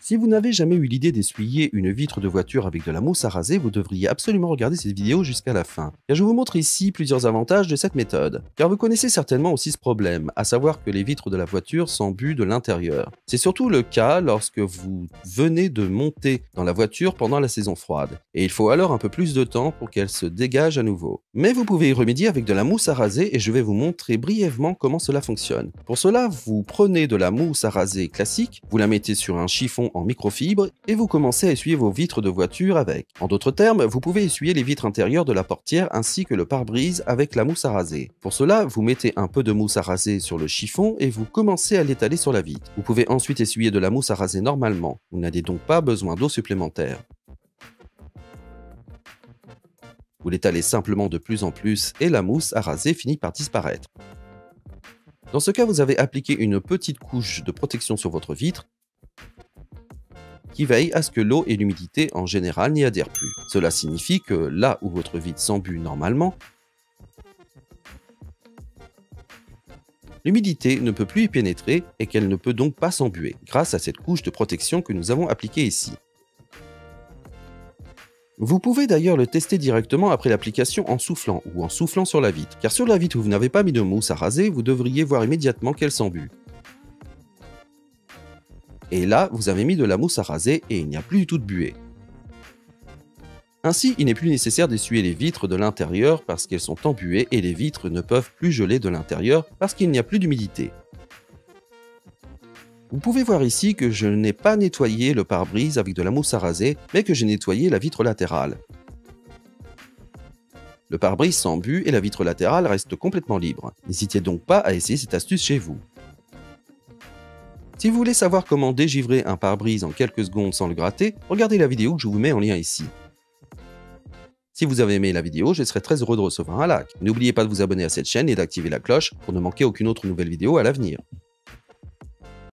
Si vous n'avez jamais eu l'idée d'essuyer une vitre de voiture avec de la mousse à raser, vous devriez absolument regarder cette vidéo jusqu'à la fin. Car je vous montre ici plusieurs avantages de cette méthode. Car vous connaissez certainement aussi ce problème, à savoir que les vitres de la voiture s'embuent de l'intérieur. C'est surtout le cas lorsque vous venez de monter dans la voiture pendant la saison froide. Et il faut alors un peu plus de temps pour qu'elle se dégage à nouveau. Mais vous pouvez y remédier avec de la mousse à raser et je vais vous montrer brièvement comment cela fonctionne. Pour cela, vous prenez de la mousse à raser classique, vous la mettez sur un chiffon en microfibre et vous commencez à essuyer vos vitres de voiture avec. En d'autres termes, vous pouvez essuyer les vitres intérieures de la portière ainsi que le pare-brise avec la mousse à raser. Pour cela, vous mettez un peu de mousse à raser sur le chiffon et vous commencez à l'étaler sur la vitre. Vous pouvez ensuite essuyer de la mousse à raser normalement. Vous n'avez donc pas besoin d'eau supplémentaire. Vous l'étalez simplement de plus en plus et la mousse à raser finit par disparaître. Dans ce cas, vous avez appliqué une petite couche de protection sur votre vitre qui veille à ce que l'eau et l'humidité en général n'y adhèrent plus. Cela signifie que là où votre vitre s'embue normalement, l'humidité ne peut plus y pénétrer et qu'elle ne peut donc pas s'embuer grâce à cette couche de protection que nous avons appliquée ici. Vous pouvez d'ailleurs le tester directement après l'application en soufflant ou en soufflant sur la vitre, car sur la vitre où vous n'avez pas mis de mousse à raser, vous devriez voir immédiatement qu'elle s'embue. Et là, vous avez mis de la mousse à raser et il n'y a plus du tout de buée. Ainsi, il n'est plus nécessaire d'essuyer les vitres de l'intérieur parce qu'elles sont embuées et les vitres ne peuvent plus geler de l'intérieur parce qu'il n'y a plus d'humidité. Vous pouvez voir ici que je n'ai pas nettoyé le pare-brise avec de la mousse à raser, mais que j'ai nettoyé la vitre latérale. Le pare-brise s'embue et la vitre latérale reste complètement libre. N'hésitez donc pas à essayer cette astuce chez vous. Si vous voulez savoir comment dégivrer un pare-brise en quelques secondes sans le gratter, regardez la vidéo que je vous mets en lien ici. Si vous avez aimé la vidéo, je serai très heureux de recevoir un like. N'oubliez pas de vous abonner à cette chaîne et d'activer la cloche pour ne manquer aucune autre nouvelle vidéo à l'avenir.